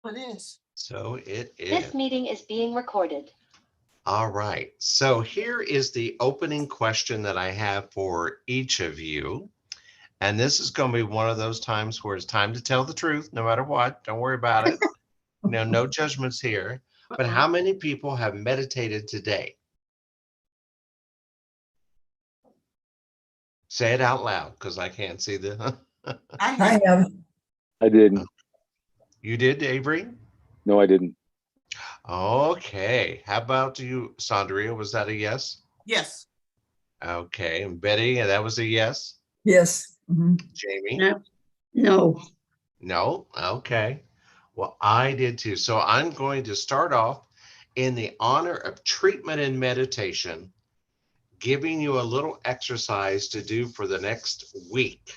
it is. So it This is. meeting is being recorded. All right. So here is the opening question that I have for each of you. And this is going to be one of those times where it's time to tell the truth, no matter what. Don't worry about it. No judgments here. But how many people have meditated today? Say it out loud because I can't see the. I I have. have. I didn't. You did, Avery? No, I didn't. Okay. How about you, Sandria? Was that a yes? Yes. Okay. And Betty, that was a yes. Yes. Mhm. Jamie? No. No. No? Okay. Well, I did too. So I'm going to start off in the honor of treatment and meditation, giving you a little exercise to do for the next week.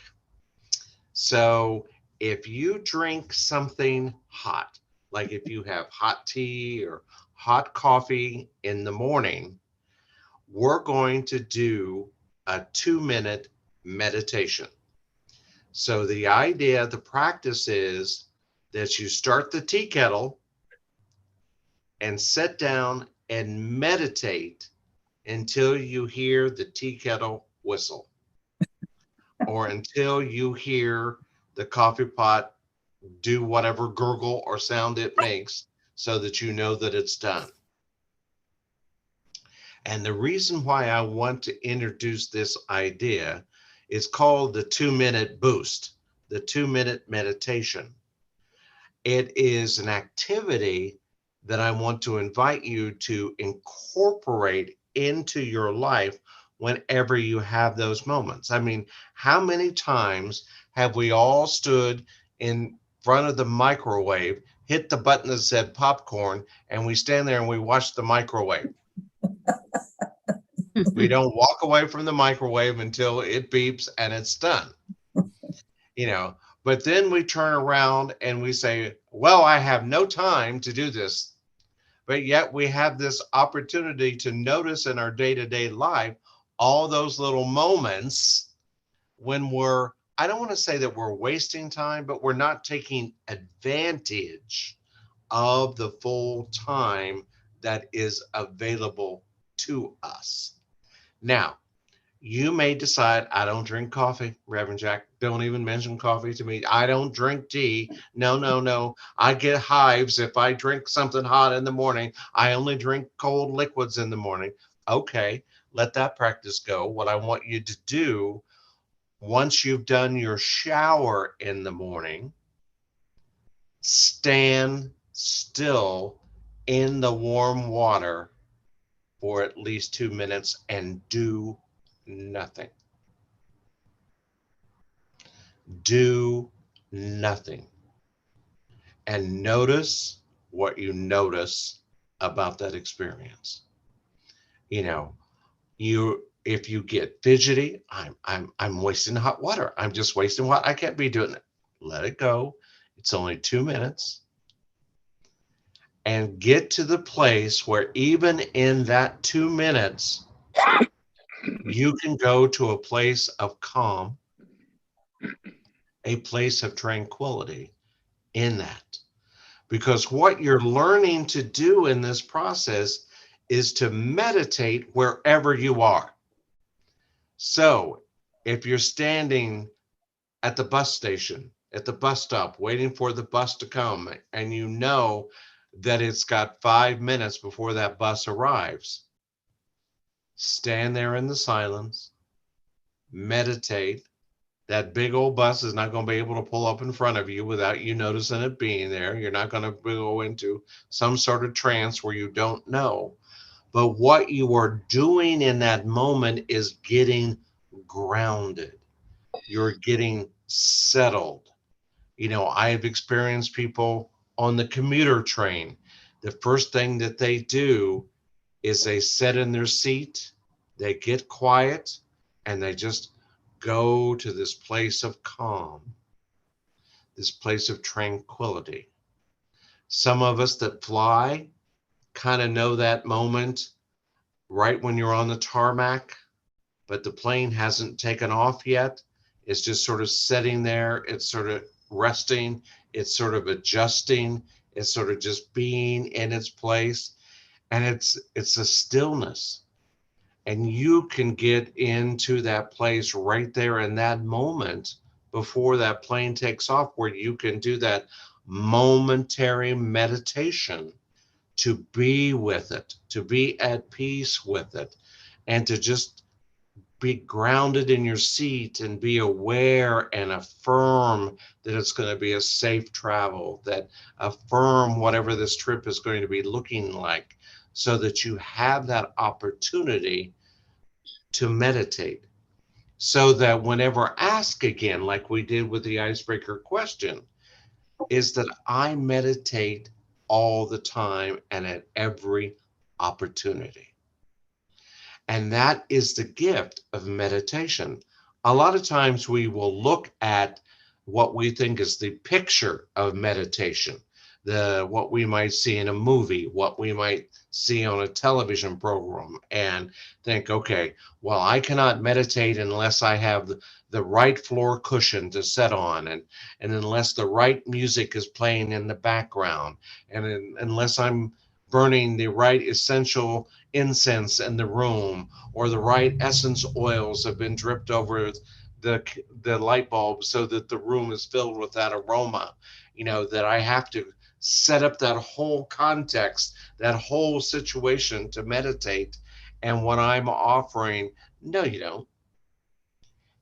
So if you drink something hot, like if you have hot tea or hot coffee in the morning, we're going to do a 2-minute meditation. So the idea, the practice is that you start the tea kettle and sit down and meditate until you hear the tea kettle whistle or until you hear the coffee pot do whatever gurgle or sound it makes so that you know that it's done. And the reason why I want to introduce this idea is called the 2-minute boost, the 2-minute meditation. It is an activity that I want to invite you to incorporate into your life whenever you have those moments. I mean, how many times have we all stood in front of the microwave, hit the button that said popcorn, and we stand there and we watch the microwave? We don't walk away from the microwave until it beeps and it's done. But then we turn around and we say, well, I have no time to do this. But yet we have this opportunity to notice in our day-to-day life all those little moments when I don't want to say that we're wasting time, but we're not taking advantage of the full time that is available to us. Now, you may decide, I don't drink coffee, Reverend Jack. Don't even mention coffee to me. I don't drink tea. No. I get hives if I drink something hot in the morning. I only drink cold liquids in the morning. Okay, let that practice go. What I want you to do, once you've done your shower in the morning, stand still in the warm water for at least 2 minutes and do nothing. Do nothing. And notice what you notice about that experience. If you get fidgety, I'm wasting hot water. I'm just wasting water. I can't be doing it. Let it go. It's only 2 minutes. And get to the place where even in that 2 minutes, you can go to a place of calm, a place of tranquility in that. Because what you're learning to do in this process is to meditate wherever you are. So if you're standing at the bus station, at the bus stop, waiting for the bus to come, and you know that it's got 5 minutes before that bus arrives, stand there in the silence, meditate. That big old bus is not going to be able to pull up in front of you without you noticing it being there. You're not going to go into some sort of trance where you don't know. But what you are doing in that moment is getting grounded. You're getting settled. I have experienced people on the commuter train. The first thing that they do is they sit in their seat, they get quiet, and they just go to this place of calm, this place of tranquility. Some of us that fly kind of know that moment right when you're on the tarmac, but the plane hasn't taken off yet. It's just sort of sitting there. It's sort of resting. It's sort of adjusting It's sort of just being in its place, and it's a stillness. And you can get into that place right there in that moment before that plane takes off, where you can do that momentary meditation to be with it, to be at peace with it, and to just be grounded in your seat and be aware and affirm that it's going to be a safe travel, that affirm whatever this trip is going to be looking like, so that you have that opportunity to meditate. So that whenever asked again, like we did with the icebreaker question, is that I meditate all the time and at every opportunity. And that is the gift of meditation. A lot of times we will look at what we think is the picture of meditation, the what we might see in a movie, what we might see on a television program, and think, okay, well, I cannot meditate unless I have the right floor cushion to sit on, and unless the right music is playing in the background, and unless I'm burning the right essential incense in the room, or the right essence oils have been dripped over the the light bulb so that the room is filled with that aroma. That I have to set up that whole context, that whole situation to meditate. And what I'm offering, no, you don't.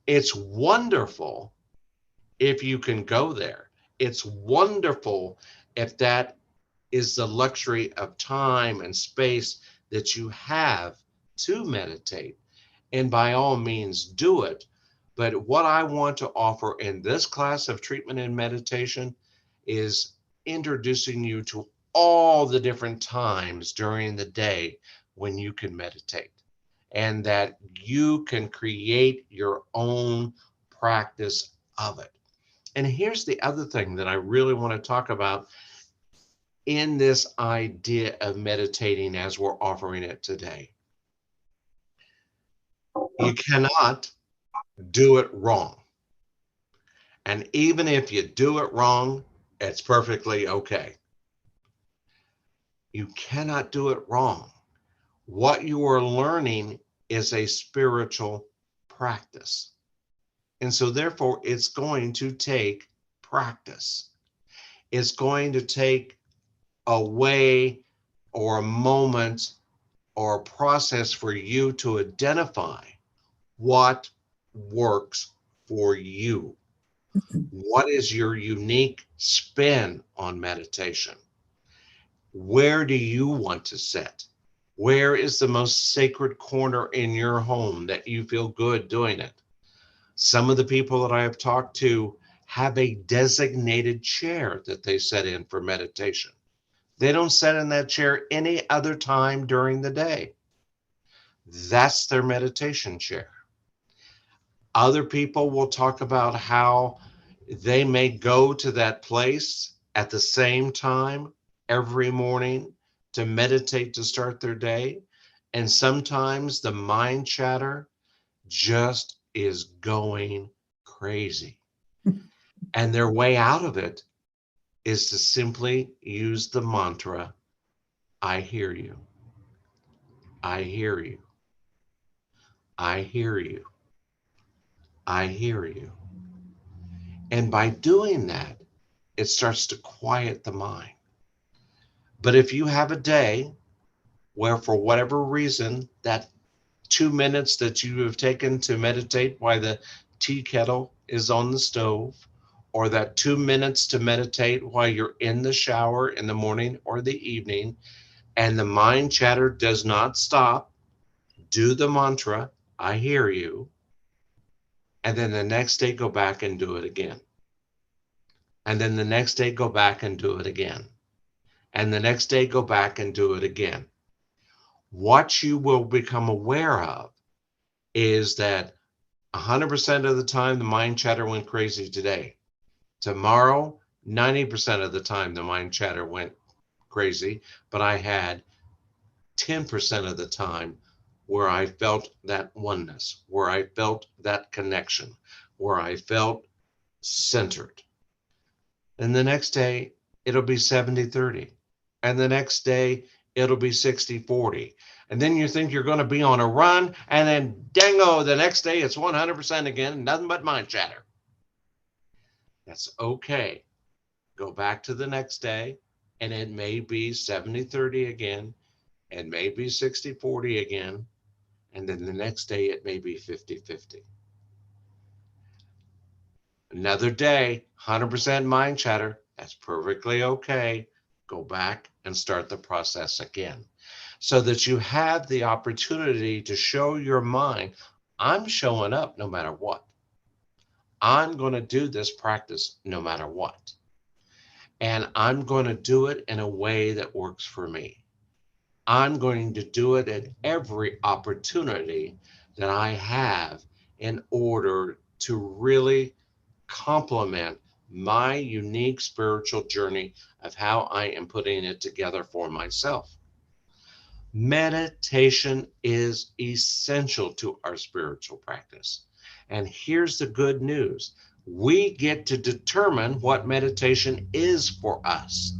It's wonderful if you can go there. It's wonderful if that is the luxury of time and space that you have to meditate. And by all means, do it. But what I want to offer in this class of treatment and meditation is introducing you to all the different times during the day when you can meditate, and that you can create your own practice of it. And here's the other thing that I really want to talk about in this idea of meditating as we're offering it today. You cannot do it wrong. And even if you do it wrong, it's perfectly okay. You cannot do it wrong. What you are learning is a spiritual practice. And so, therefore, it's going to take practice. It's going to take a way or a moment or a process for you to identify what works for you. What is your unique spin on meditation? Where do you want to sit? Where is the most sacred corner in your home that you feel good doing it? Some of the people that I have talked to have a designated chair that they sit in for meditation. They don't sit in that chair any other time during the day. That's their meditation chair. Other people will talk about how they may go to that place at the same time every morning to meditate to start their day. And sometimes the mind chatter just is going crazy. And their way out of it is to simply use the mantra, I hear you. I hear you. I hear you. I hear you. And by doing that, it starts to quiet the mind. But if you have a day where, for whatever reason, that 2 minutes that you have taken to meditate while the tea kettle is on the stove, or that 2 minutes to meditate while you're in the shower in the morning or the evening, and the mind chatter does not stop, do the mantra, I hear you, and then the next day go back and do it again. And then the next day go back and do it again. And the next day go back and do it again. What you will become aware of is that 100% of the time the mind chatter went crazy today. Tomorrow, 90% of the time the mind chatter went crazy, but I had 10% of the time where I felt that oneness, where I felt that connection, where I felt centered. And the next day, it'll be 70-30. And the next day, it'll be 60-40. And then you think you're going to be on a run, and then dango, the next day it's 100% again, nothing but mind chatter. That's okay. Go back to the next day, and it may be 70-30 again, and maybe 60-40 again, and then the next day it may be 50-50. Another day, 100% mind chatter. That's perfectly okay. Go back and start the process again so that you have the opportunity to show your mind, I'm showing up no matter what. I'm going to do this practice no matter what. And I'm going to do it in a way that works for me. I'm going to do it at every opportunity that I have in order to really complement my unique spiritual journey of how I am putting it together for myself. Meditation is essential to our spiritual practice. And here's the good news. We get to determine what meditation is for us.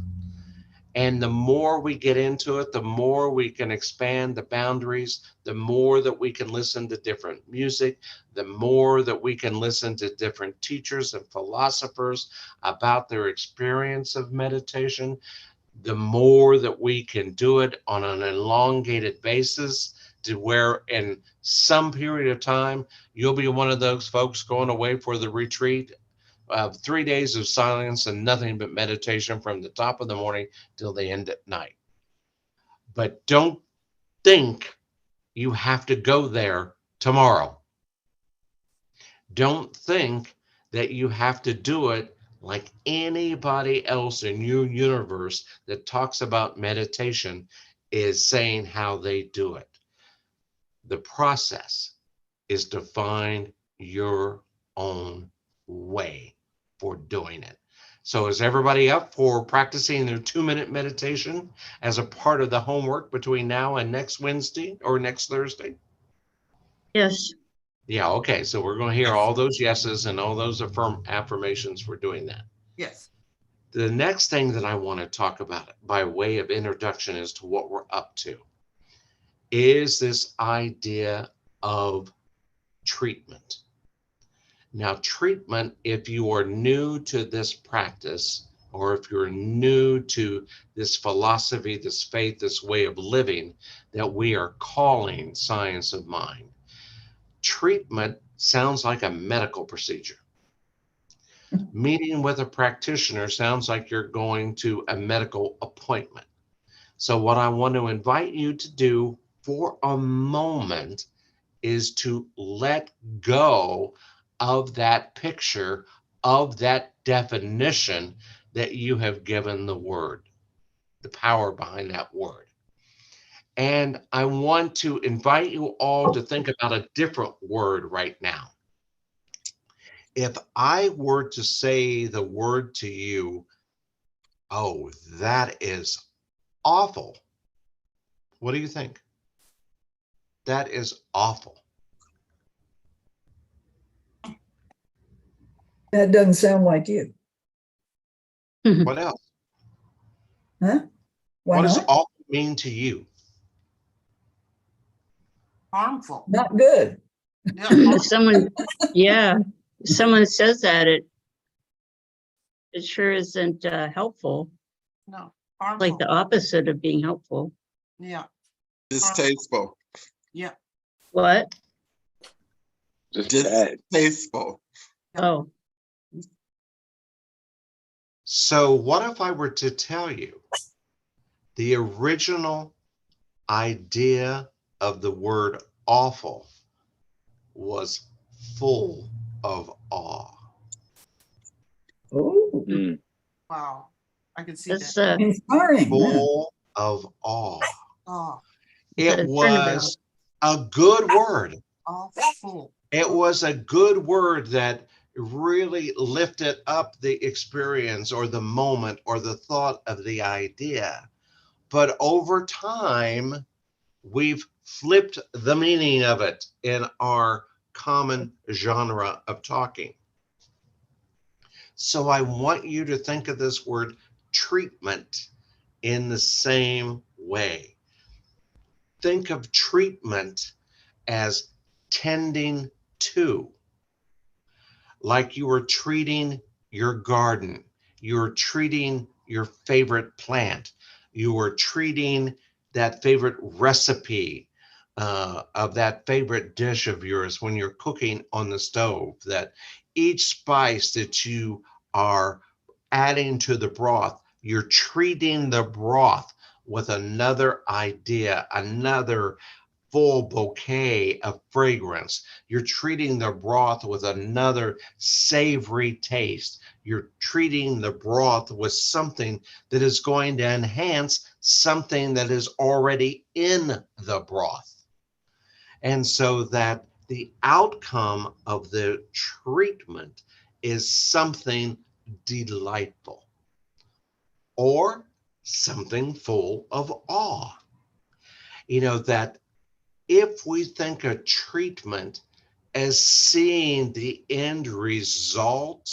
And the more we get into it, the more we can expand the boundaries, the more that we can listen to different music, the more that we can listen to different teachers and philosophers about their experience of meditation, the more that we can do it on an elongated basis to where in some period of time, you'll be one of those folks going away for the retreat. 3 days of silence and nothing but meditation from the top of the morning till the end at night. But don't think you have to go there tomorrow. Don't think that you have to do it like anybody else in your universe that talks about meditation is saying how they do it. The process is to find your own way for doing it. So is everybody up for practicing their 2-minute meditation as a part of the homework between now and next Wednesday or next Thursday? Yes. Yeah, okay. So we're going to hear all those yeses and all those affirmations for doing that. Yes. The next thing that I want to talk about by way of introduction as to what we're up to is this idea of treatment. Now, treatment, if you are new to this practice, or if you're new to this philosophy, this faith, this way of living that we are calling science of mind, treatment sounds like a medical procedure. Meeting with a practitioner sounds like you're going to a medical appointment. So what I want to invite you to do for a moment is to let go of that picture, of that definition that you have given the word, the power behind that word. And I want to invite you all to think about a different word right now. If I were to say the word to you, oh, that is awful. What do you think? That is awful. That doesn't sound like you. What else? Huh? Why What does not? awful mean to you? Harmful. Not good. Yeah, If someone says that, it sure isn't helpful. no, harmful. Like the opposite of being helpful. Yeah, Distasteful. yeah. What? Just bad. Distasteful. Oh, So what if I were to tell you the original idea of the word awful was full of awe? Oh, Mm. Wow. I can see that's that. inspiring. Yeah. Full of awe. Oh, It turnabout. was a good word. awful. It was a good word that really lifted up the experience or the moment or the thought of the idea. But over time, we've flipped the meaning of it in our common genre of talking. So I want you to think of this word treatment in the same way. Think of treatment as tending to, like you are treating your garden, you're treating your favorite plant, you are treating that favorite recipe of that favorite dish of yours when you're cooking on the stove, that each spice that you are adding to the broth, you're treating the broth with another idea, another full bouquet of fragrance. You're treating the broth with another savory taste. You're treating the broth with something that is going to enhance something that is already in the broth. And so that the outcome of the treatment is something delightful or something full of awe. You know, that if we think of treatment as seeing the end result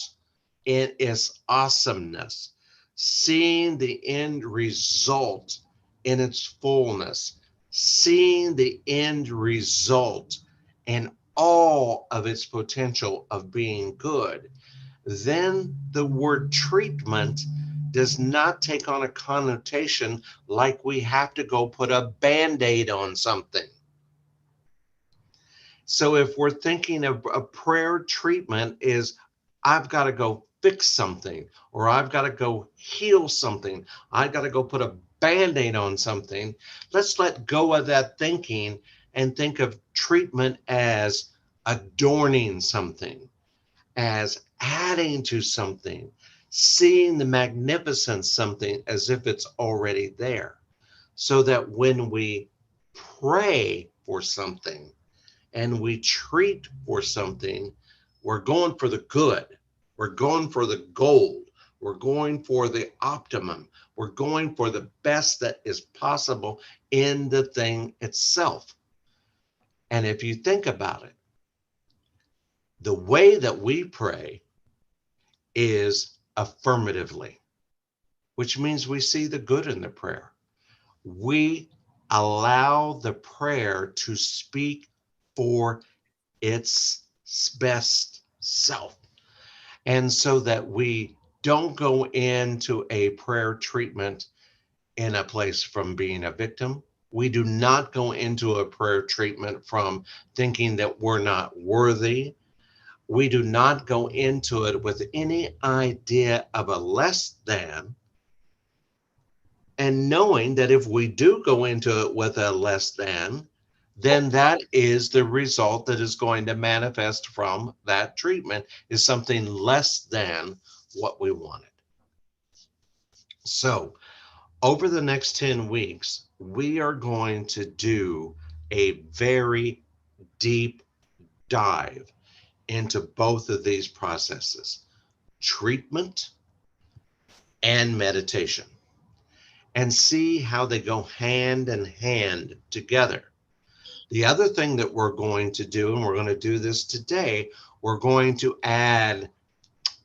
in its awesomeness, seeing the end result in its fullness, seeing the end result in all of its potential of being good, then the word treatment does not take on a connotation like we have to go put a Band-Aid on something. So if we're thinking of a prayer treatment is, I've got to go fix something, or I've got to go heal something, I've got to go put a Band-Aid on something, let's let go of that thinking and think of treatment as adorning something, as adding to something, seeing the magnificence something as if it's already there. So that when we pray for something and we treat for something, we're going for the good, we're going for the gold, we're going for the optimum, we're going for the best that is possible in the thing itself. And if you think about it, the way that we pray is affirmatively, which means we see the good in the prayer. We allow the prayer to speak for its best self. And so that we don't go into a prayer treatment in a place from being a victim. We do not go into a prayer treatment from thinking that we're not worthy. We do not go into it with any idea of a less than, and knowing that if we do go into it with a less than, then that is the result that is going to manifest from that treatment, is something less than what we wanted. So over the next 10 weeks, we are going to do a very deep dive into both of these processes, treatment and meditation, and see how they go hand in hand together. The other thing that we're going to do, and we're going to do this today, we're going to add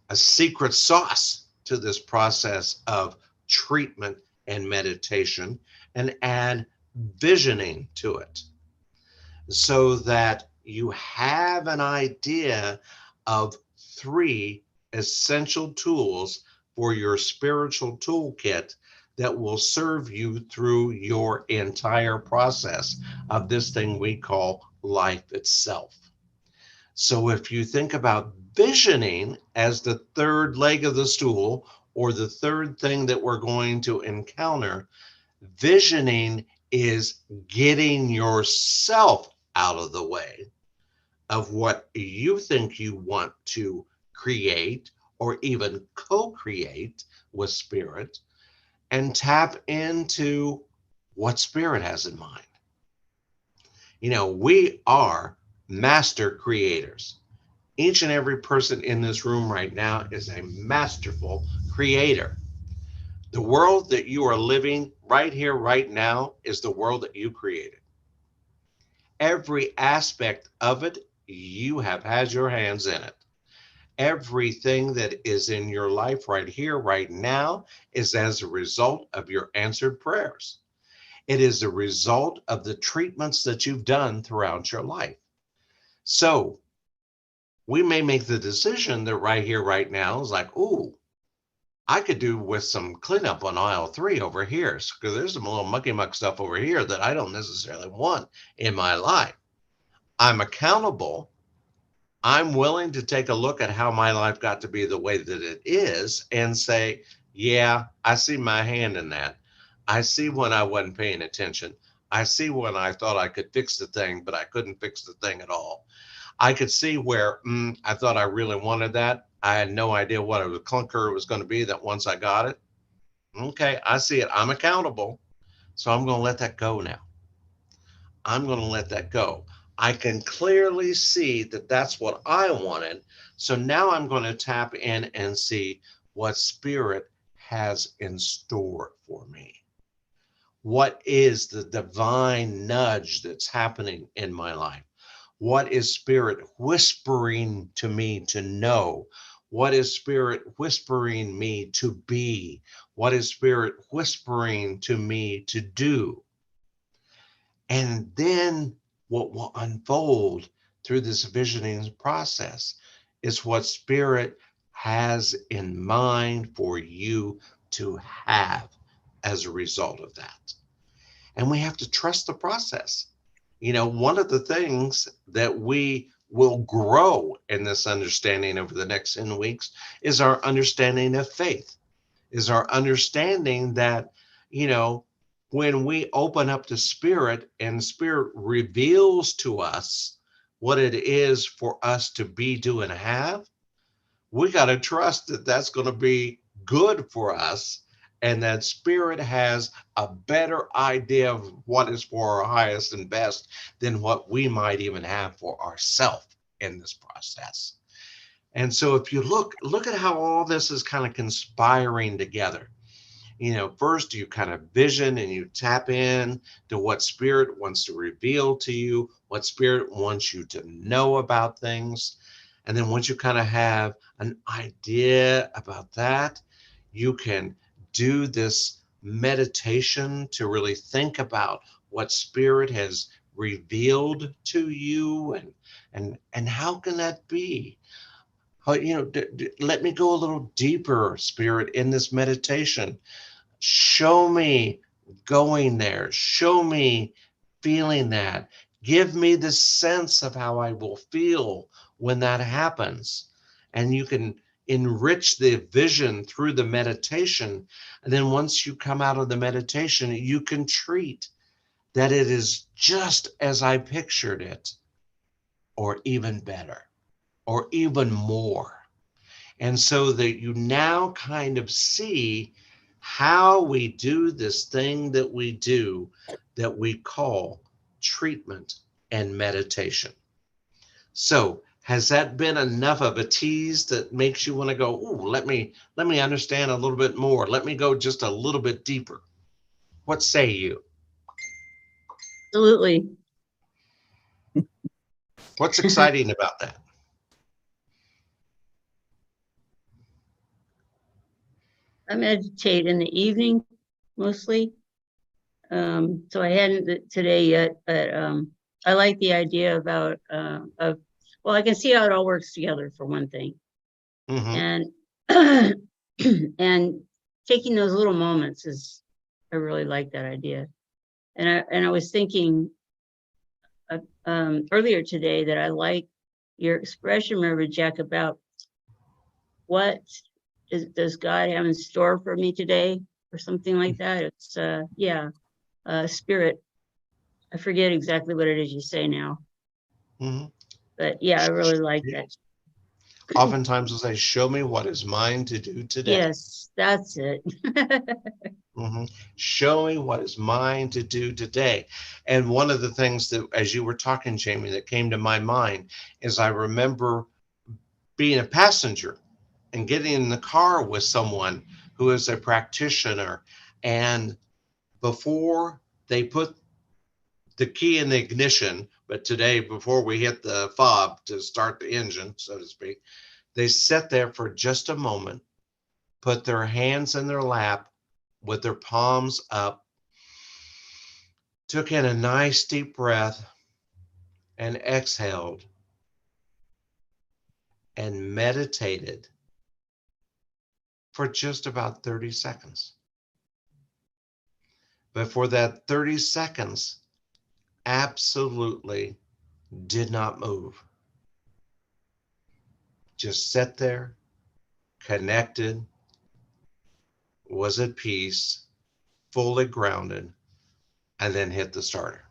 a secret sauce to this process of treatment and meditation, and add visioning to it, so that you have an idea of 3 essential tools for your spiritual toolkit that will serve you through your entire process of this thing we call life itself. So if you think about visioning as the third leg of the stool, or the third thing that we're going to encounter, visioning is getting yourself out of the way of what you think you want to create or even co-create with spirit, and tap into what spirit has in mind. You know, we are master creators. Each and every person in this room right now is a masterful creator. The world that you are living right here, right now, is the world that you created. Every aspect of it, you have had your hands in it. Everything that is in your life right here, right now, is as a result of your answered prayers. It is a result of the treatments that you've done throughout your life. So we may make the decision that right here, right now is like, ooh, I could do with some cleanup on aisle 3 over here, because there's some little mucky muck stuff over here that I don't necessarily want in my life. I'm accountable. I'm willing to take a look at how my life got to be the way that it is and say, yeah, I see my hand in that. I see when I wasn't paying attention. I see when I thought I could fix the thing, but I couldn't fix the thing at all. I could see where I thought I really wanted that. I had no idea what a clunker it was going to be that once I got it. Okay, I see it. I'm accountable. So I'm going to let that go now. I'm going to let that go. I can clearly see that that's what I wanted. So now I'm going to tap in and see what Spirit has in store for me. What is the divine nudge that's happening in my life? What is Spirit whispering to me to know? What is Spirit whispering me to be? What is Spirit whispering to me to do? And then what will unfold through this visioning process is what Spirit has in mind for you to have as a result of that. And we have to trust the process. You know, one of the things that we will grow in this understanding over the next 10 weeks is our understanding of faith, is our understanding that, you know, when we open up to Spirit and Spirit reveals to us what it is for us to be, do, and have, we got to trust that that's going to be good for us, and that Spirit has a better idea of what is for our highest and best than what we might even have for ourselves in this process. And so if you look at how all this is kind of conspiring together. You know, first you kind of vision and you tap in to what Spirit wants to reveal to you, what Spirit wants you to know about things. And then once you kind of have an idea about that, you can do this meditation to really think about what Spirit has revealed to you, and how can that be? How, you know, let me go a little deeper, Spirit, in this meditation. Show me going there. Show me feeling that. Give me the sense of how I will feel when that happens. And you can enrich the vision through the meditation. And then once you come out of the meditation, you can treat that it is just as I pictured it, or even better, or even more. And so that you now kind of see how we do this thing that we call treatment and meditation. So has that been enough of a tease that makes you want to go, ooh, let me understand a little bit more. Let me go just a little bit deeper. What say you? Absolutely. What's exciting about that? I meditate in the evening mostly. So I hadn't today yet, but I like the idea about well, I can see how it all works together for one thing. Mm-hmm. And and taking those little moments is, I really like that idea. And I was thinking earlier today that I like your expression, Reverend Jack, about what does God have in store for me today, or something like that. It's Spirit. I forget exactly what it is you say now. Mm-hmm. But yeah, I really like that. Oftentimes we'll say, show me what is mine to do today. Yes, that's it. Mm-hmm. Show me what is mine to do today. And one of the things that, as you were talking, Jamie, that came to my mind is I remember being a passenger and getting in the car with someone who is a practitioner. And before they put the key in the ignition, but today, before we hit the fob to start the engine, so to speak, They sat there for just a moment, put their hands in their lap with their palms up, took in a nice deep breath, and exhaled and meditated for just about 30 seconds. But for that 30 seconds, absolutely did not move. Just sat there, connected, was at peace, fully grounded, and then hit the starter.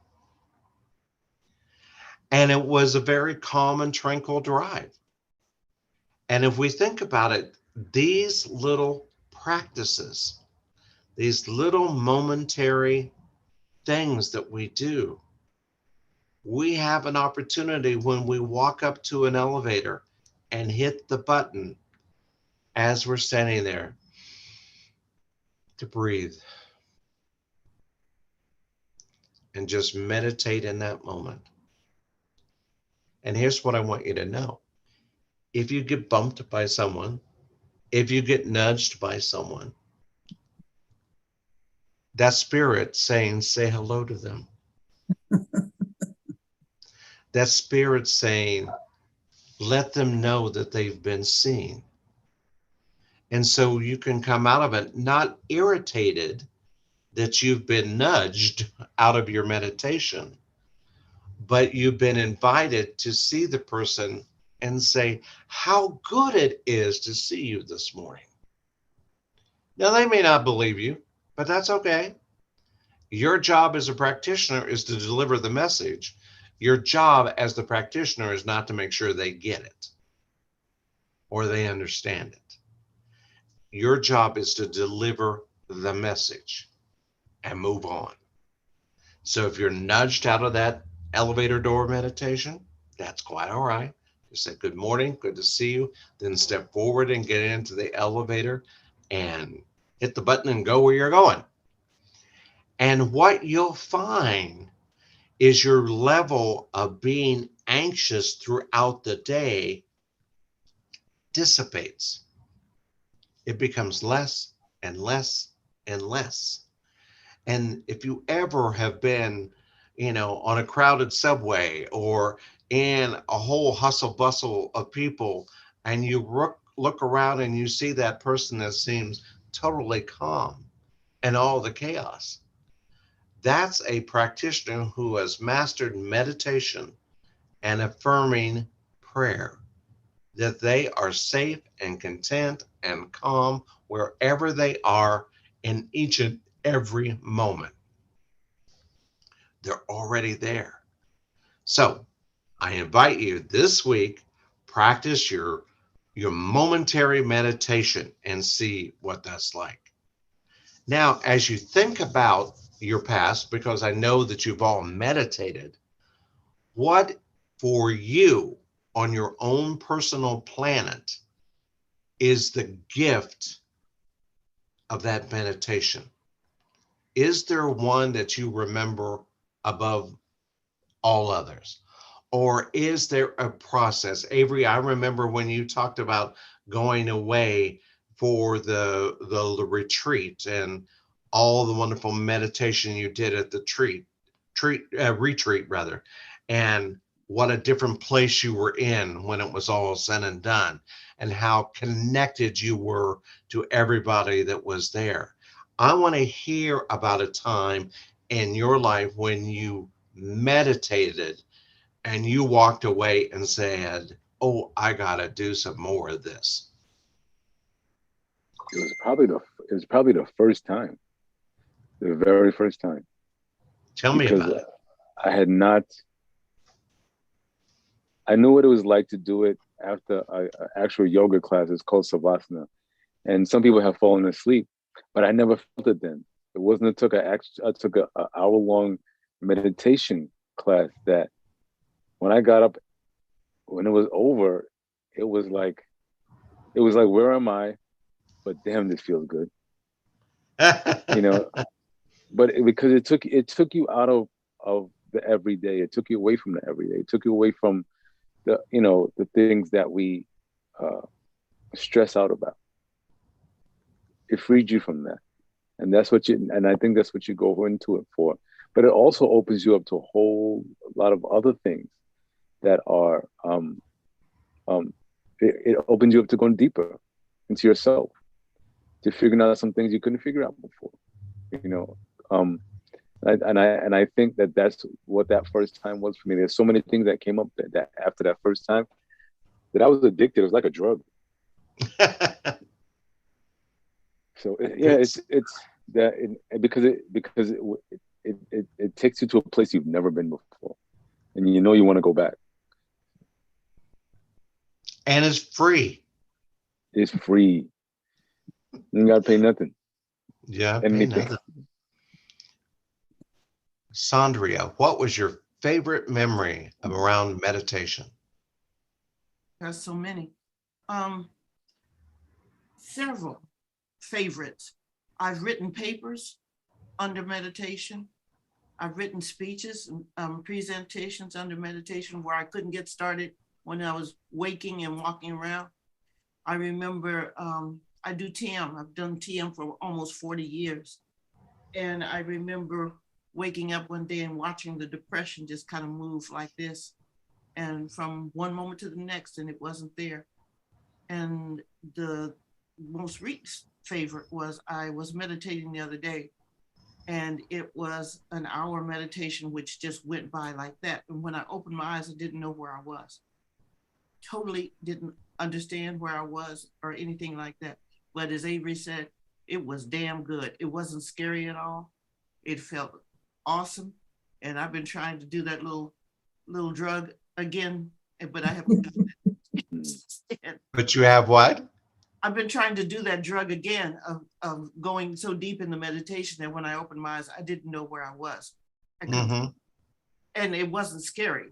And it was a very calm and tranquil drive. And if we think about it, these little practices, these little momentary things that we do, we have an opportunity when we walk up to an elevator and hit the button as we're standing there to breathe and just meditate in that moment. And here's what I want you to know. If you get bumped by someone, if you get nudged by someone, that spirit saying, say hello to them. That spirit saying, let them know that they've been seen. And so you can come out of it not irritated that you've been nudged out of your meditation, but you've been invited to see the person and say how good it is to see you this morning. Now, they may not believe you, but that's okay. Your job as a practitioner is to deliver the message. Your job as the practitioner is not to make sure they get it or they understand it. Your job is to deliver the message and move on. So if you're nudged out of that elevator door meditation, that's quite all right. Just say, good morning, good to see you. Then step forward and get into the elevator and hit the button and go where you're going. And what you'll find is your level of being anxious throughout the day dissipates. It becomes less and less and less. And if you ever have been, on a crowded subway or in a whole hustle bustle of people, and you look around and you see that person that seems totally calm in all the chaos, that's a practitioner who has mastered meditation and affirming prayer, that they are safe and content and calm wherever they are in each and every moment. They're already there. So I invite you this week, practice your momentary meditation and see what that's like. Now, as you think about your past, because I know that you've all meditated, what for you on your own personal planet is the gift of that meditation? Is there one that you remember above all others? Or is there a process? Avery, I remember when you talked about going away for the retreat and all the wonderful meditation you did at the retreat rather, and what a different place you were in when it was all said and done, and how connected you were to everybody that was there. I want to hear about a time in your life when you meditated and you walked away and said, oh, I got to do some more of this. It was probably the first time, the very first time. Tell me about it. I knew what it was like to do it after an actual yoga class. It's called Savasana. And some people have fallen asleep, but I never felt it then. It wasn't until I took an hour-long meditation class that when I got up, when it was over, it was like, where am I? But damn, this feels good. But because it took you out of the everyday. It took you away from the everyday. It took you away from the things that we stress out about. It freed you from that. And that's what and I think that's what you go into it for. But it also opens you up to a whole lot of other things that are, it opens you up to going deeper into yourself, to figuring out some things you couldn't figure out before, you know. And I think that that's what that first time was for me. There's so many things that came up that after that first time that I was addicted. It was like a drug. So yeah, it's that because it takes you to a place you've never been before, and you know you want to go back. And it's free. It's free. You gotta pay nothing. Yeah, pay Anything. nothing. Sandria, what was your favorite memory of around meditation? There's so many. Several favorites. I've written papers under meditation. I've written speeches and presentations under meditation where I couldn't get started when I was waking and walking around. I remember I do TM. I've done TM for almost 40 years. And I remember waking up one day and watching the depression just kind of move like this. And from one moment to the next, and it wasn't there. And the most recent favorite was I was meditating the other day, and it was an hour meditation which just went by like that. And when I opened my eyes, I didn't know where I was. Totally didn't understand where I was or anything like that. But as Avery said, it was damn good. It wasn't scary at all. It felt awesome. And I've been trying to do that little drug again, but I haven't done it. But you have what? I've been trying to do that drug again of going so deep in the meditation that when I opened my eyes, I didn't know where I was. And it wasn't scary.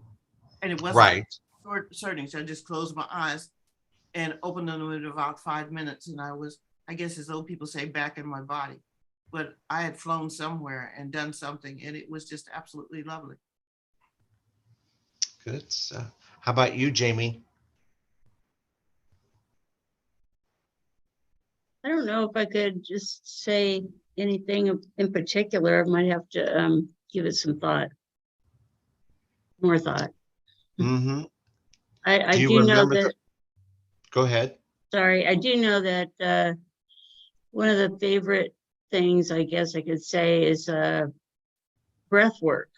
And it wasn't Right. Certain. So I just closed my eyes and opened them in about 5 minutes. And I was, I guess as old people say, back in my body. But I had flown somewhere and done something, and it was just absolutely lovely. Good stuff. How about you, Jamie? I don't know if I could just say anything in particular. I might have to give it some thought, more thought. Mm-hmm. I Do you do know remember that, Go ahead. sorry, I do know that one of the favorite things I guess I could say is breath work.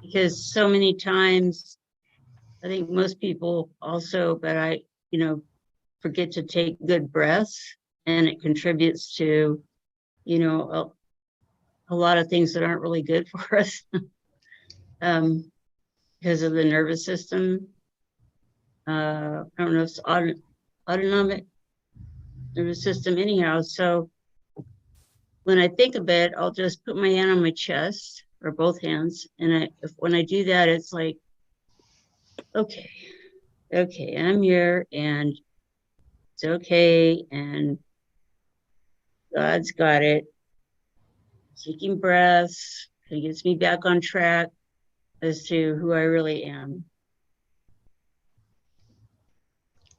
Because so many times, I think most people also, but I, forget to take good breaths, and it contributes to, a lot of things that aren't really good for us because of the nervous system. I don't know if it's autonomic nervous system anyhow. So when I think of it, I'll just put my hand on my chest or both hands. And when I do that, it's like, okay, I'm here and it's okay. And God's got it. Taking breaths, it gets me back on track as to who I really am.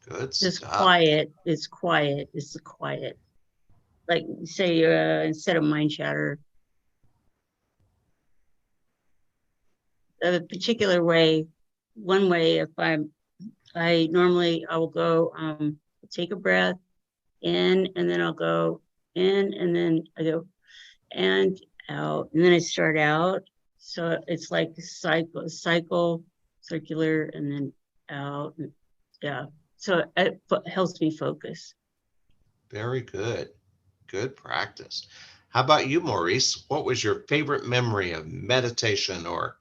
Good Just stuff. quiet. It's quiet. It's the quiet. Like say, instead of mind chatter. A particular way, one way, if I will go, take a breath in, and then I'll go in, and then I go and out, and then I start out. So it's like cycle, circular, and then out. Yeah. So it helps me focus. Very good. Good practice. How about you, Maurice? What was your favorite memory of meditation or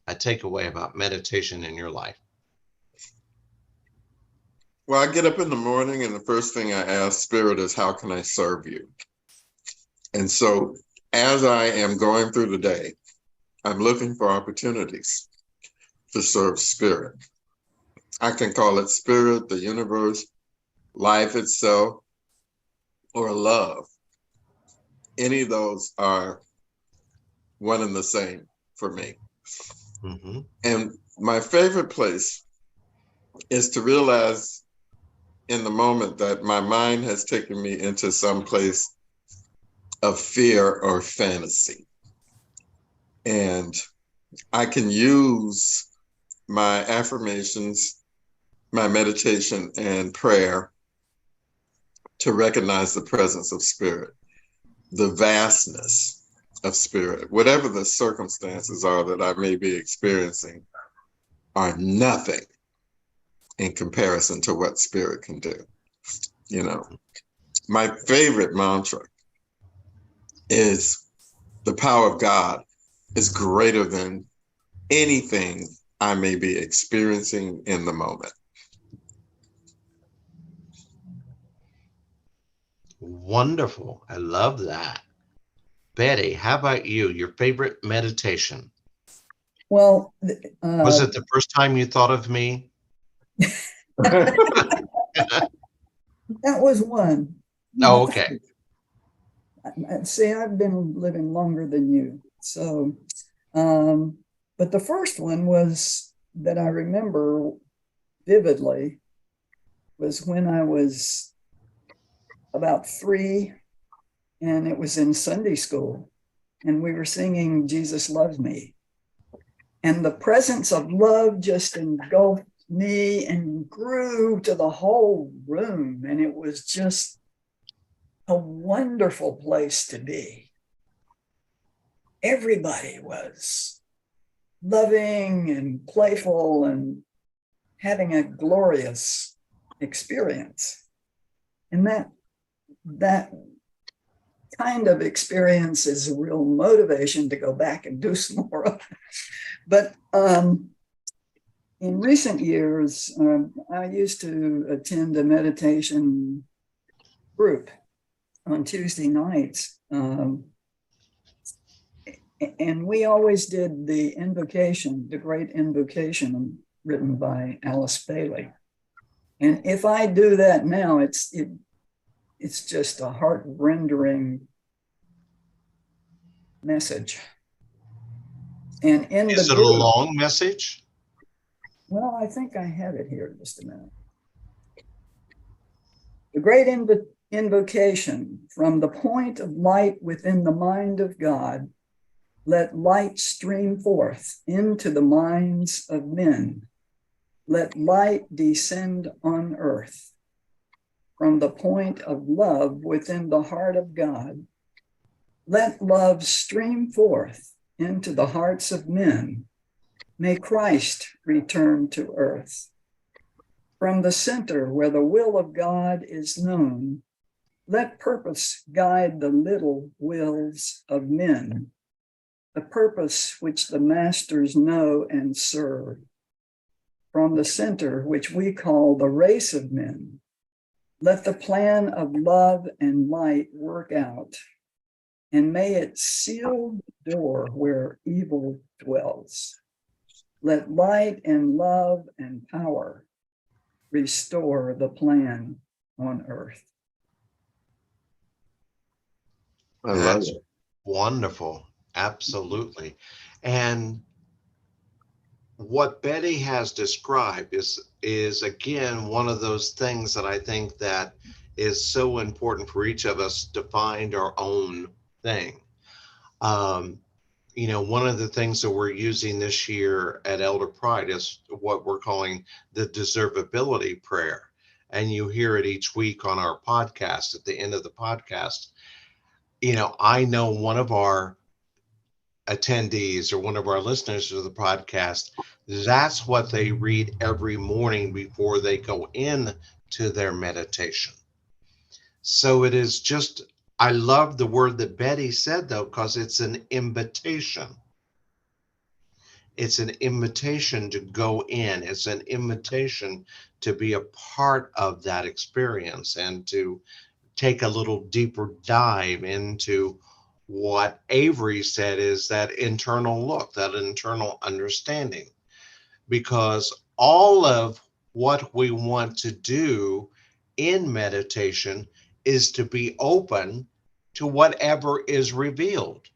a takeaway about meditation in your life? Well, I get up in the morning and the first thing I ask Spirit is, how can I serve you? And so as I am going through the day, I'm looking for opportunities to serve Spirit. I can call it Spirit, the universe, life itself, or love. Any of those are one and the same for me. Mm-hmm. And my favorite place is to realize in the moment that my mind has taken me into some place of fear or fantasy. And I can use my affirmations, my meditation, and prayer to recognize the presence of spirit, the vastness of spirit. Whatever the circumstances are that I may be experiencing are nothing in comparison to what spirit can do. You know, my favorite mantra is the power of God is greater than anything I may be experiencing in the moment. Wonderful. I love that. Betty, how about you? Your favorite meditation? Well, Was it the first time you thought of me? that was one. Oh, okay. See, I've been living longer than you. So, but the first one was that I remember vividly was when I was about 3, and it was in Sunday school, and we were singing Jesus Loves Me. And the presence of love just engulfed me and grew to the whole room. And it was just a wonderful place to be. Everybody was loving and playful and having a glorious experience. And that kind of experience is a real motivation to go back and do some more of it. But in recent years, I used to attend a meditation group on Tuesday nights. And we always did the invocation, the great invocation written by Alice Bailey. And if I do that now, it's just a heart-rendering message. And in Is the it a group, long message? well, I think I have it here. Just a minute. The great invocation: from the point of light within the mind of God, let light stream forth into the minds of men. Let light descend on earth. From the point of love within the heart of God, let love stream forth into the hearts of men. May Christ return to earth. From the center where the will of God is known, let purpose guide the little wills of men, the purpose which the masters know and serve. From the center which we call the race of men, let the plan of love and light work out, and may it seal the door where evil dwells. Let light and love and power restore the plan on earth. I love That's it. wonderful. Absolutely. And what Betty has described is again one of those things that I think that is so important for each of us to find our own thing. You know, one of the things that we're using this year at Elder Pride is what we're calling the deservability prayer. And you hear it each week on our podcast. At the end of the podcast, you know, I know one of our attendees or one of our listeners to the podcast, that's what they read every morning before they go in to their meditation. So it is just, I love the word that Betty said though, because it's an invitation. It's an invitation to go in. It's an invitation to be a part of that experience and to take a little deeper dive into what Avery said is that internal look, that internal understanding. Because all of what we want to do in meditation is to be open to whatever is revealed,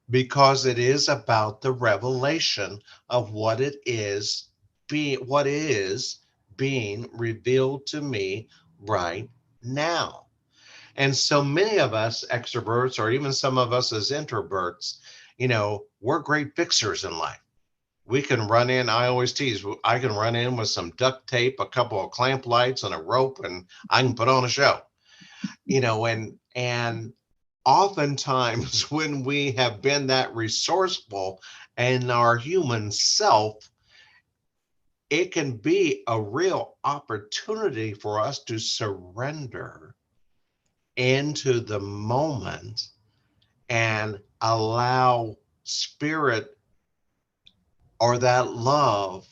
because it is about the revelation of what it is what is being revealed to me right now. And so many of us extroverts, or even some of us as introverts, we're great fixers in life. We can run in, I always tease, I can run in with some duct tape, a couple of clamp lights and a rope, and I can put on a show, and oftentimes when we have been that resourceful in our human self, it can be a real opportunity for us to surrender into the moment and allow spirit or that love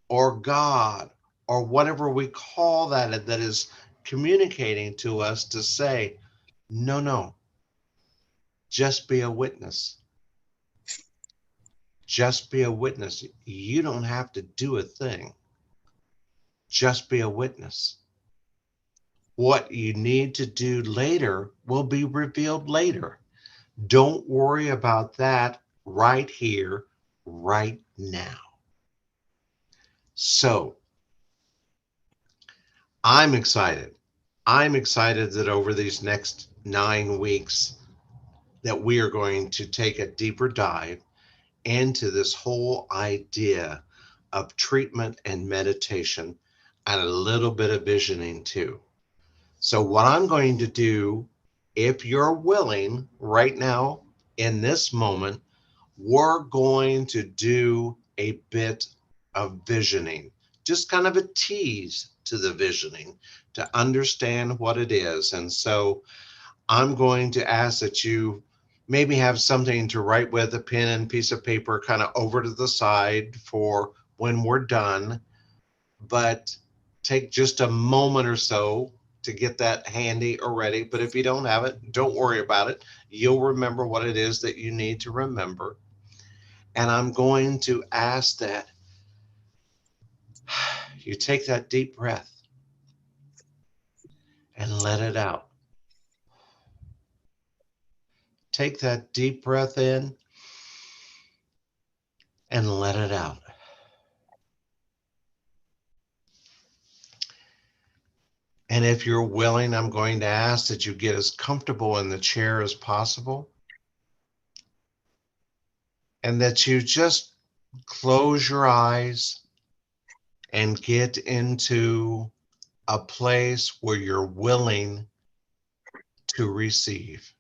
or God or whatever we call that is communicating to us to say, no, just be a witness. Just be a witness. You don't have to do a thing. Just be a witness. What you need to do later will be revealed later. Don't worry about that right here, right now. So I'm excited. I'm excited that over these next 9 weeks that we are going to take a deeper dive into this whole idea of treatment and meditation and a little bit of visioning too. So what I'm going to do, if you're willing right now in this moment, we're going to do a bit of visioning, just kind of a tease to the visioning to understand what it is. And so I'm going to ask that you maybe have something to write with, a pen and piece of paper kind of over to the side for when we're done, but take just a moment or so to get that handy or ready. But if you don't have it, don't worry about it. You'll remember what it is that you need to remember. And I'm going to ask that you take that deep breath and let it out. Take that deep breath in and let it out. And if you're willing, I'm going to ask that you get as comfortable in the chair as possible and that you just close your eyes and get into a place where you're willing to receive.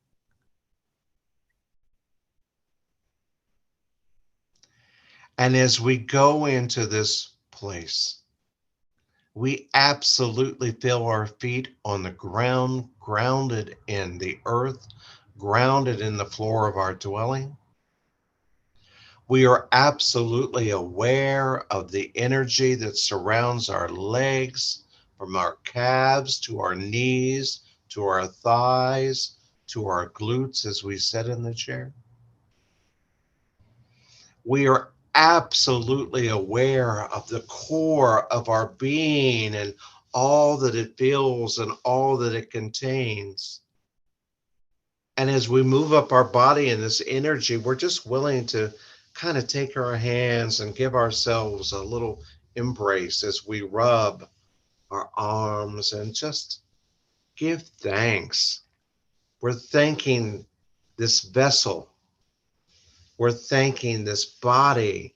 And as we go into this place, we absolutely feel our feet on the ground, grounded in the earth, grounded in the floor of our dwelling. We are absolutely aware of the energy that surrounds our legs, from our calves to our knees, to our thighs, to our glutes as we sit in the chair. We are absolutely aware of the core of our being and all that it feels and all that it contains. And as we move up our body in this energy, we're just willing to kind of take our hands and give ourselves a little embrace as we rub our arms and just give thanks. We're thanking this vessel. We're thanking this body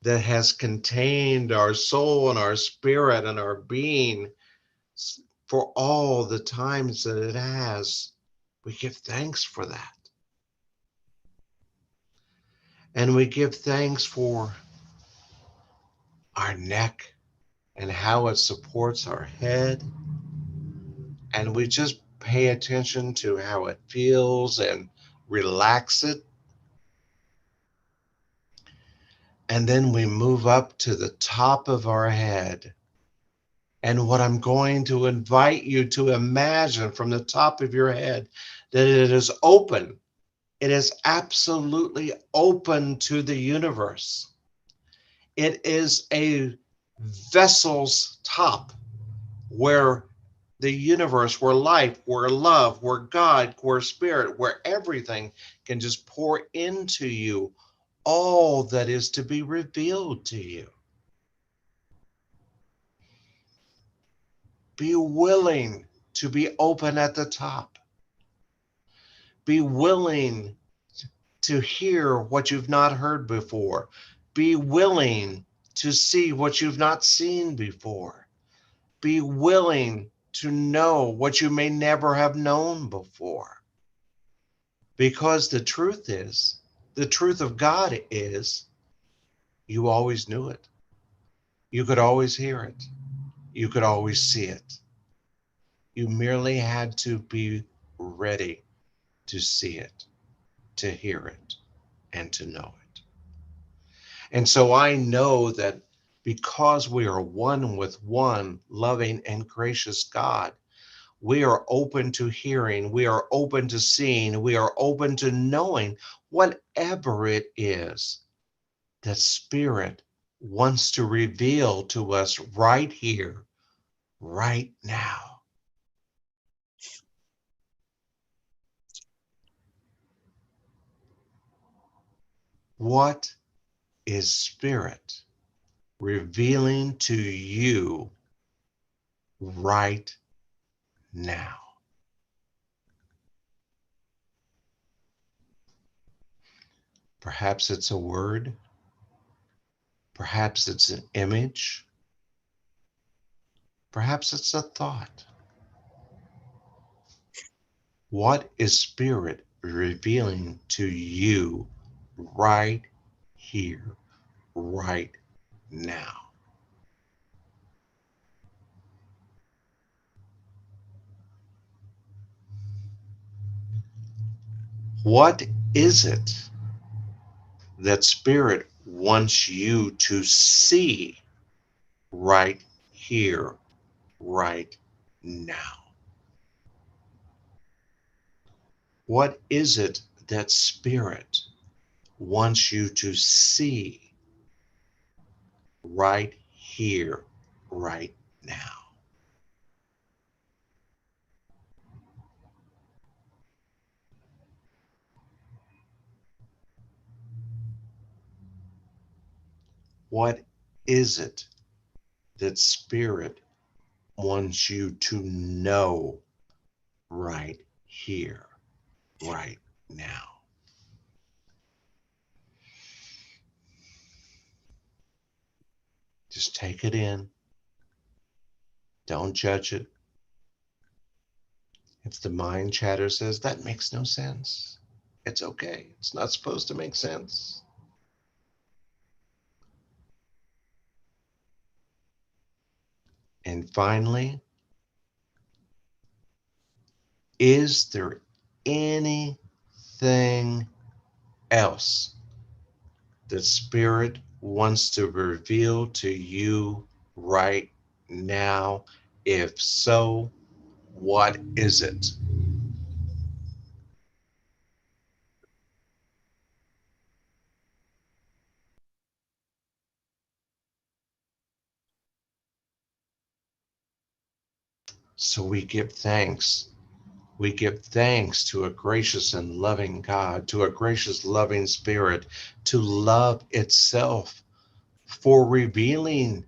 that has contained our soul and our spirit and our being for all the times that it has. We give thanks for that. And we give thanks for our neck and how it supports our head. And we just pay attention to how it feels and relax it. And then we move up to the top of our head. And what I'm going to invite you to imagine from the top of your head, that it is open. It is absolutely open to the universe. It is a vessel's top where the universe, where life, where love, where God, where spirit, where everything can just pour into you all that is to be revealed to you. Be willing to be open at the top. Be willing to hear what you've not heard before. Be willing to see what you've not seen before. Be willing to know what you may never have known before. Because the truth of God is, you always knew it. You could always hear it. You could always see it. You merely had to be ready to see it, to hear it, and to know it. And so I know that because we are one with one loving and gracious God, we are open to hearing, we are open to seeing, we are open to knowing whatever it is that Spirit wants to reveal to us right here, right now. What is Spirit revealing to you right now? Perhaps it's a word. Perhaps it's an image. Perhaps it's a thought. What is Spirit revealing to you right here, right now? What is it that Spirit wants you to see right here, right now? What is it that Spirit wants you to see right here, right now? What is it that Spirit wants you to know right here, right now? Just take it in. Don't judge it. If the mind chatter says that makes no sense, it's okay. It's not supposed to make sense. And finally, is there anything else that Spirit wants to reveal to you right now? If so, what is it? So we give thanks. We give thanks to a gracious and loving God, to a gracious, loving Spirit, to love itself for revealing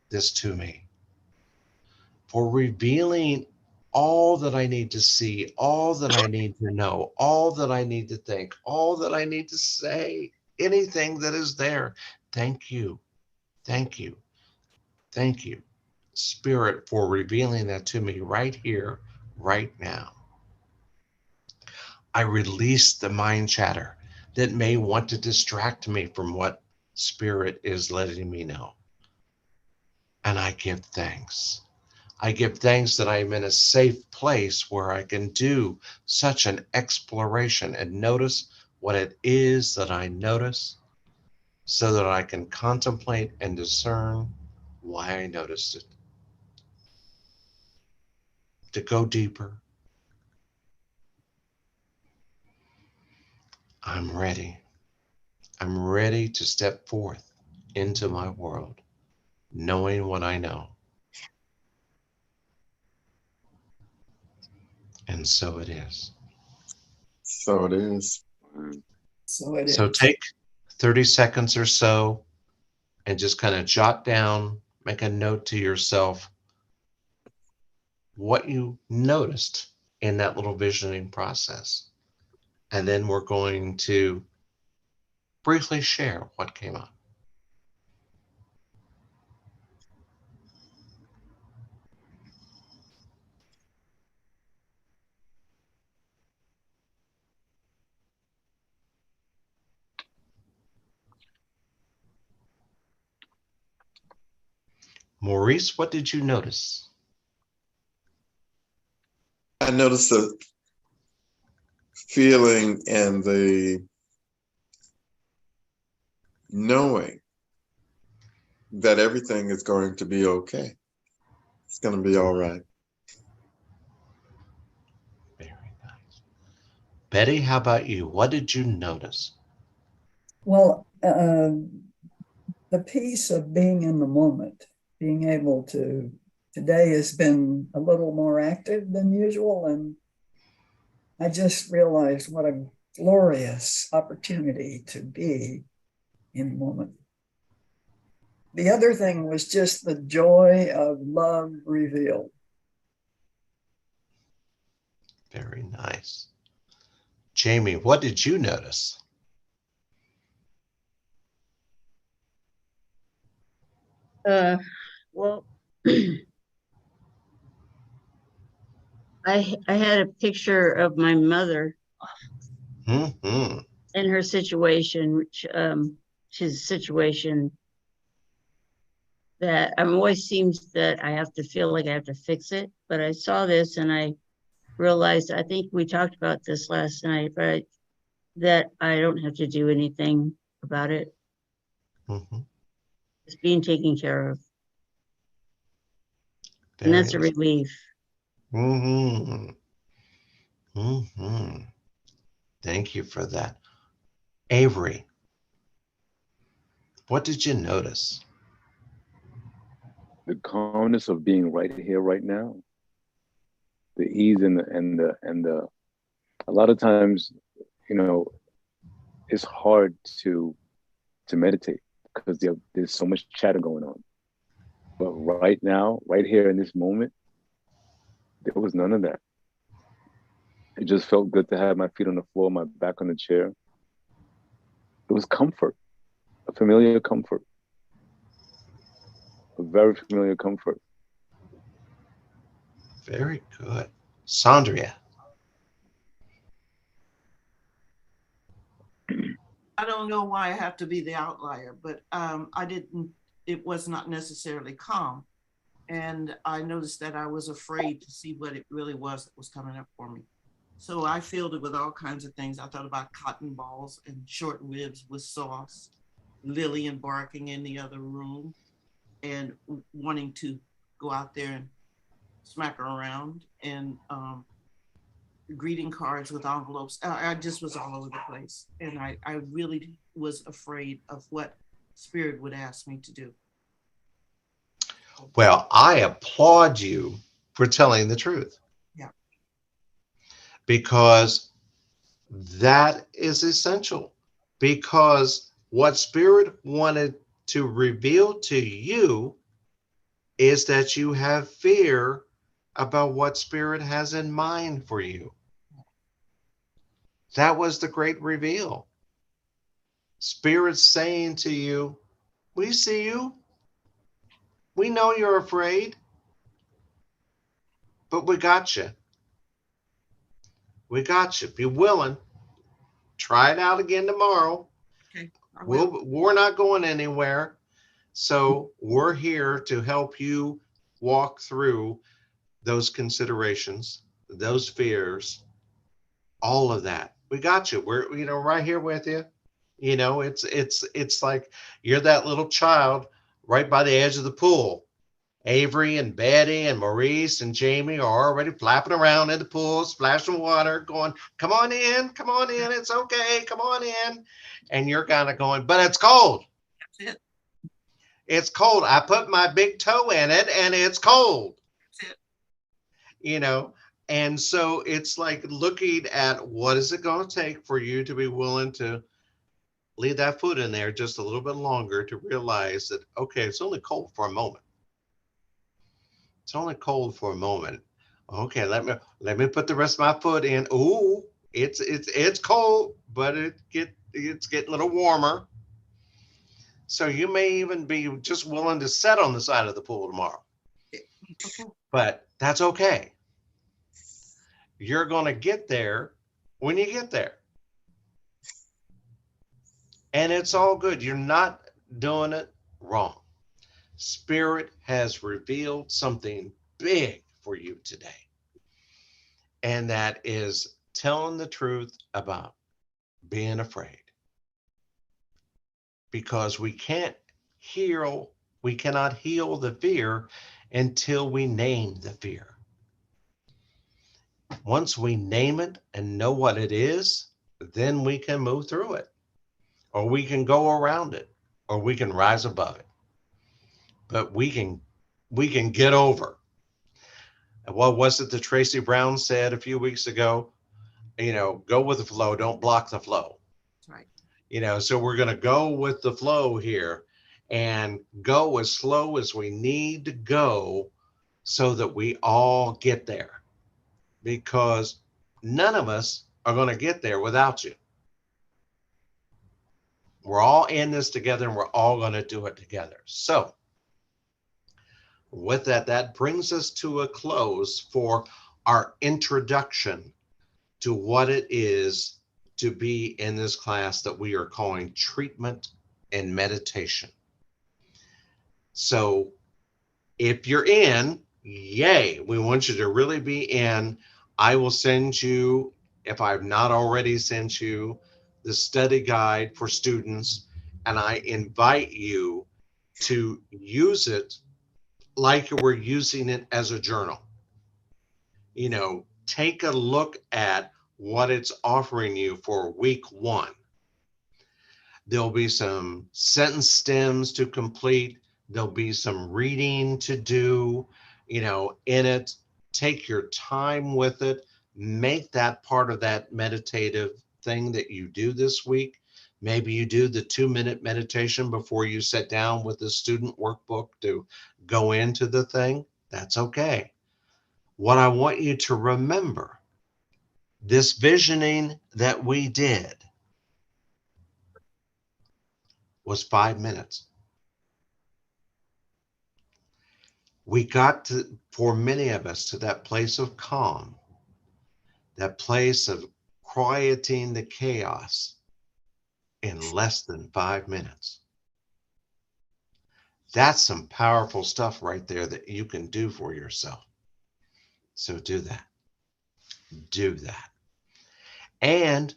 this to me, for revealing all that I need to see, all that I need to know, all that I need to think, all that I need to say, anything that is there. Thank you. Thank you. Thank you, Spirit, for revealing that to me right here, right now. I release the mind chatter that may want to distract me from what Spirit is letting me know. And I give thanks. I give thanks that I am in a safe place where I can do such an exploration and notice what it is that I notice so that I can contemplate and discern why I noticed it. To go deeper, I'm ready. I'm ready to step forth into my world, knowing what I know. And so it is. So it is. So it So is. take 30 seconds or so and just kind of jot down, make a note to yourself what you noticed in that little visioning process. And then we're going to briefly share what came up. Maurice, what did you notice? I noticed the feeling and the knowing that everything is going to be okay. It's going to be all right. Very nice. Betty, how about you? What did you notice? Well, the piece of being in the moment, being able to, today has been a little more active than usual. And I just realized what a glorious opportunity to be in the moment. The other thing was just the joy of love revealed. Very nice. Jamie, what did you notice? Well, I had a picture of my mother Mm-hmm. in her situation, which she's a situation that always seems that I have to feel like I have to fix it. But I saw this and I realized, I think we talked about this last night, but that I don't have to do anything about it. Mm-hmm. It's being taken care of. And Very that's a relief. Mm-hmm. Mm-hmm. Thank you for that. Avery, what did you notice? The calmness of being right here, right now. The ease and the a lot of times, you know, it's hard to meditate because there's so much chatter going on. But right now, right here in this moment, there was none of that. It just felt good to have my feet on the floor, my back on the chair. It was comfort, a familiar comfort, a very familiar comfort. Very good. Sandria. I don't know why I have to be the outlier, but it was not necessarily calm. And I noticed that I was afraid to see what it really was that was coming up for me. So I filled it with all kinds of things. I thought about cotton balls and short ribs with sauce, Lillian barking in the other room, and wanting to go out there and smack her around, and greeting cards with envelopes. I just was all over the place. And I really was afraid of what Spirit would ask me to do. Well, I applaud you for telling the truth. Yeah. Because that is essential. Because what Spirit wanted to reveal to you is that you have fear about what Spirit has in mind for you. That was the great reveal. Spirit's saying to you, we see you. We know you're afraid, but we got you. We got you. Be willing. Try it out again tomorrow. Okay. I will. We're not going anywhere. So we're here to help you walk through those considerations, those fears, all of that. We got you. We're, right here with you. It's like you're that little child right by the edge of the pool. Avery and Betty and Maurice and Jamie are already flapping around in the pool, splashing water, going, come on in, it's okay, come on in. And you're kind of going, but it's cold. That's it. It's cold. I put my big toe in it and it's cold. That's it. And so it's like looking at what is it going to take for you to be willing to leave that foot in there just a little bit longer to realize that, okay, it's only cold for a moment. It's only cold for a moment. Okay, let me put the rest of my foot in. Ooh, it's cold, but it's getting a little warmer. So you may even be just willing to sit on the side of the pool tomorrow. Okay. But that's okay. You're going to get there when you get there. And it's all good. You're not doing it wrong. Spirit has revealed something big for you today. And that is telling the truth about being afraid. Because we cannot heal the fear until we name the fear. Once we name it and know what it is, then we can move through it, or we can go around it, or we can rise above it. But we can get over. What was it that Tracy Brown said a few weeks ago? Go with the flow, don't block the flow. That's right. So we're going to go with the flow here and go as slow as we need to go so that we all get there, because none of us are going to get there without you. We're all in this together, and we're all going to do it together. So with that brings us to a close for our introduction to what it is to be in this class that we are calling Treatment and Meditation. So if you're in, yay, we want you to really be in. I will send you, if I've not already sent you, the study guide for students, and I invite you to use it like we're using it as a journal. Take a look at what it's offering you for week 1. There'll be some sentence stems to complete. There'll be some reading to do, in it. Take your time with it. Make that part of that meditative thing that you do this week. Maybe you do the 2-minute meditation before you sit down with the student workbook to go into the thing. That's okay. What I want you to remember, this visioning that we did was 5 minutes. We got to, for many of us, to that place of calm, that place of quieting the chaos in less than 5 minutes. That's some powerful stuff right there that you can do for yourself. So do that. Do that. And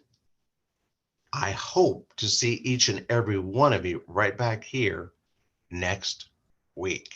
I hope to see each and every one of you right back here next week.